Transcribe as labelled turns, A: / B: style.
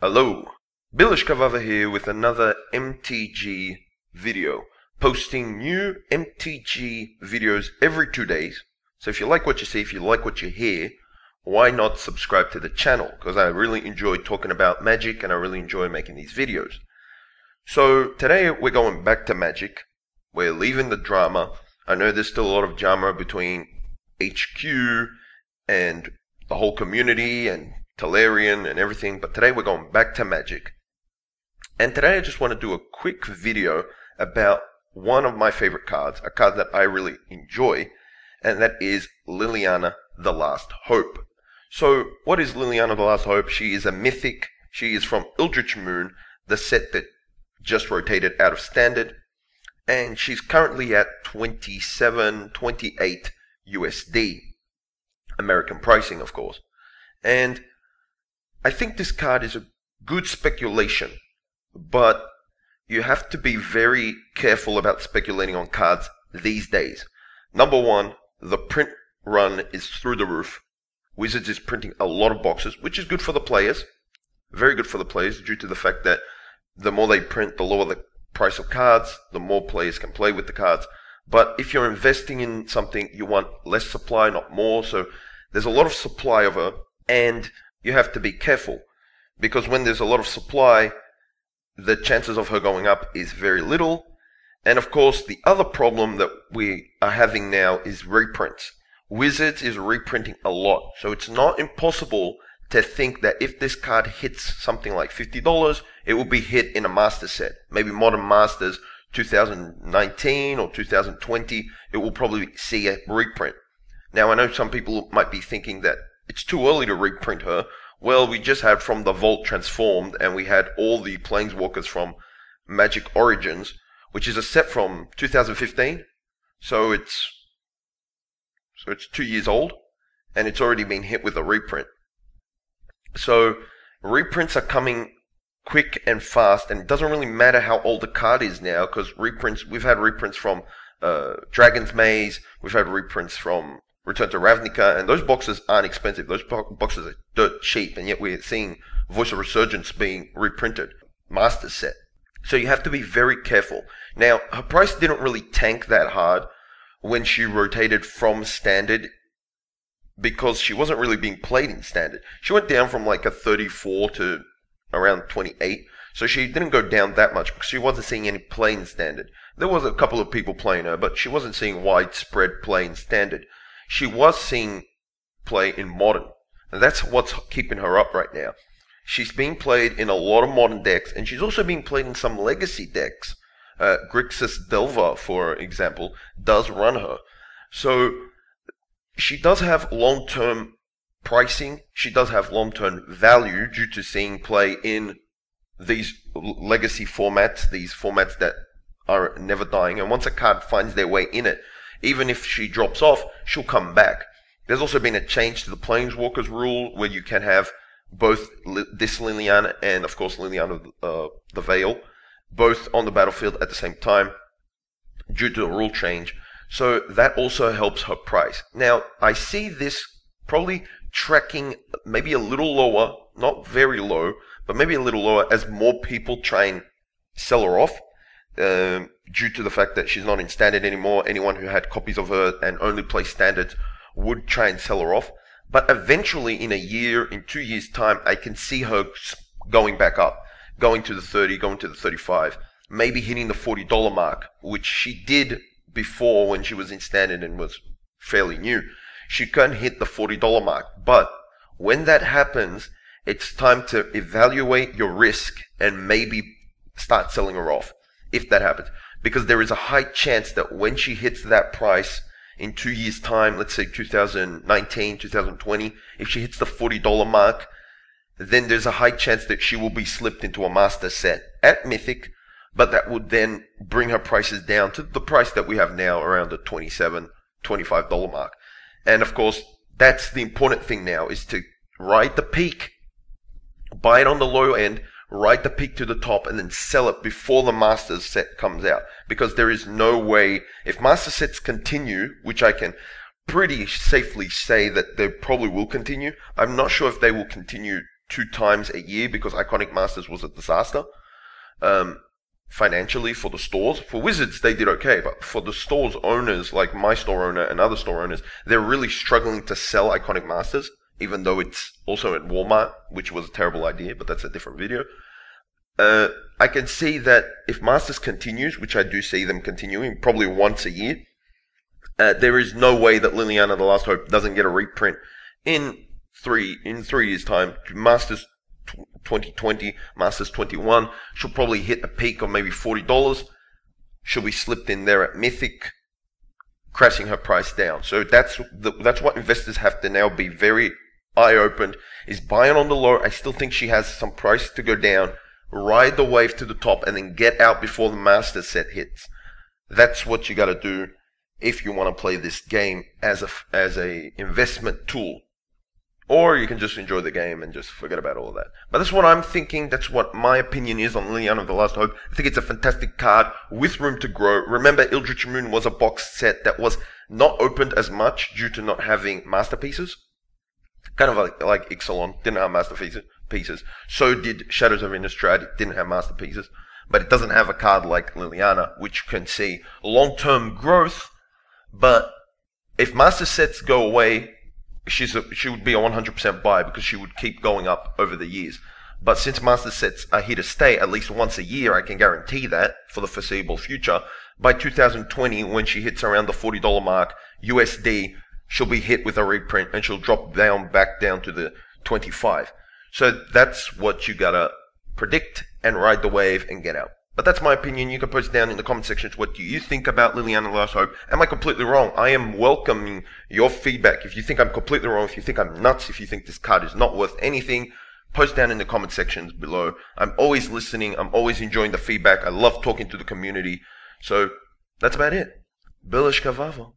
A: Hello, Bilish Kavava here with another MTG video, posting new MTG videos every 2 days. So if you like what you see, if you like what you hear, why not subscribe to the channel? Because I really enjoy talking about Magic and I really enjoy making these videos. So today we're going back to Magic. We're leaving the drama. I know there's still a lot of drama between HQ and the whole community and Talarian and everything, but today we're going back to Magic. And today I just want to do a quick video about one of my favorite cards, a card that I really enjoy, and that is Liliana the Last Hope. So what is Liliana the Last Hope? She is a mythic. She is from Eldritch Moon, the set that just rotated out of Standard, and she's currently at 27, 28 USD, American pricing of course. And I think this card is a good speculation, but you have to be very careful about speculating on cards these days. Number one, the print run is through the roof. Wizards is printing a lot of boxes, which is good for the players. Very good for the players due to the fact that the more they print, the lower the price of cards, the more players can play with the cards. But if you're investing in something, you want less supply, not more. So there's a lot of supply of her, and you have to be careful, because when there's a lot of supply, the chances of her going up is very little. And of course, the other problem that we are having now is reprints. Wizards is reprinting a lot, so it's not impossible to think that if this card hits something like $50, it will be hit in a master set. Maybe Modern Masters 2019 or 2020, it will probably see a reprint. Now, I know some people might be thinking that it's too early to reprint her. Well, we just had From the Vault Transformed, and we had all the Planeswalkers from Magic Origins, which is a set from 2015. So it's 2 years old, and it's already been hit with a reprint. So reprints are coming quick and fast, and it doesn't really matter how old the card is now, because reprints, we've had reprints from Dragon's Maze, we've had reprints from Return to Ravnica, and those boxes aren't expensive. Those boxes are dirt cheap, and yet we're seeing Voice of Resurgence being reprinted, Master Set. So you have to be very careful. Now, her price didn't really tank that hard when she rotated from Standard, because she wasn't really being played in Standard. She went down from like a 34 to around 28, so she didn't go down that much because she wasn't seeing any play in Standard. There was a couple of people playing her, but she wasn't seeing widespread play in Standard. She was seeing play in Modern, and that's what's keeping her up right now. She's being played in a lot of Modern decks, and she's also being played in some Legacy decks. Grixis Delva, for example, does run her. So she does have long-term pricing. She does have long-term value due to seeing play in these Legacy formats, these formats that are never dying. And once a card finds their way in it, even if she drops off, she'll come back. There's also been a change to the Planeswalkers rule where you can have both this Liliana and, of course, Liliana the Veil, both on the battlefield at the same time due to a rule change. So that also helps her price. Now, I see this probably tracking maybe a little lower, not very low, but maybe a little lower as more people try and sell her off. Due to the fact that she's not in Standard anymore, anyone who had copies of her and only play Standards would try and sell her off. But eventually, in a year, in 2 years' time, I can see her going back up, going to the 30, going to the 35, maybe hitting the $40 mark, which she did before when she was in Standard and was fairly new. She can hit the $40 mark, but when that happens, it's time to evaluate your risk and maybe start selling her off, if that happens. Because there is a high chance that when she hits that price in 2 years' time, let's say 2019, 2020, if she hits the $40 mark, then there's a high chance that she will be slipped into a master set at Mythic, but that would then bring her prices down to the price that we have now, around the $27, $25 mark. And of course, that's the important thing now, is to ride the peak, buy it on the low end, ride the peak to the top, and then sell it before the Masters set comes out. Because there is no way, if Master sets continue, which I can pretty safely say that they probably will continue, I'm not sure if they will continue 2 times a year because Iconic Masters was a disaster. Financially for the stores. For Wizards, they did okay, but for the store's owners, like my store owner and other store owners, they're really struggling to sell Iconic Masters, even though it's also at Walmart, which was a terrible idea, but that's a different video. I can see that if Masters continues, which I do see them continuing, probably once a year, there is no way that Liliana the Last Hope doesn't get a reprint in 3 years' time. Masters 2020, Masters 21, she'll probably hit a peak of maybe $40. She'll be slipped in there at Mythic, crashing her price down. So that's what investors have to now be very eye-opened, is buying on the low. I still think she has some price to go down, ride the wave to the top, and then get out before the Masters set hits. That's what you got to do if you want to play this game as a investment tool. Or you can just enjoy the game and just forget about all of that. But that's what I'm thinking. That's what my opinion is on Liliana the Last Hope. I think it's a fantastic card with room to grow. Remember, Eldritch Moon was a box set that was not opened as much due to not having masterpieces. Kind of like Ixalan didn't have masterpieces. So did Shadows of Innistrad. It didn't have masterpieces. But it doesn't have a card like Liliana, which can see long-term growth. But if master sets go away, she would be a 100% buy because she would keep going up over the years. But since master sets are here to stay at least once a year, I can guarantee that for the foreseeable future, by 2020, when she hits around the $40 mark USD, she'll be hit with a reprint and she'll drop back down to the 25. So that's what you gotta predict and ride the wave and get out. But that's my opinion. You can post down in the comment sections what do you think about Liliana Last Hope. Am I completely wrong? I am welcoming your feedback. If you think I'm completely wrong, if you think I'm nuts, if you think this card is not worth anything, post down in the comment sections below. I'm always listening. I'm always enjoying the feedback. I love talking to the community. So that's about it. Bilishka Vavo.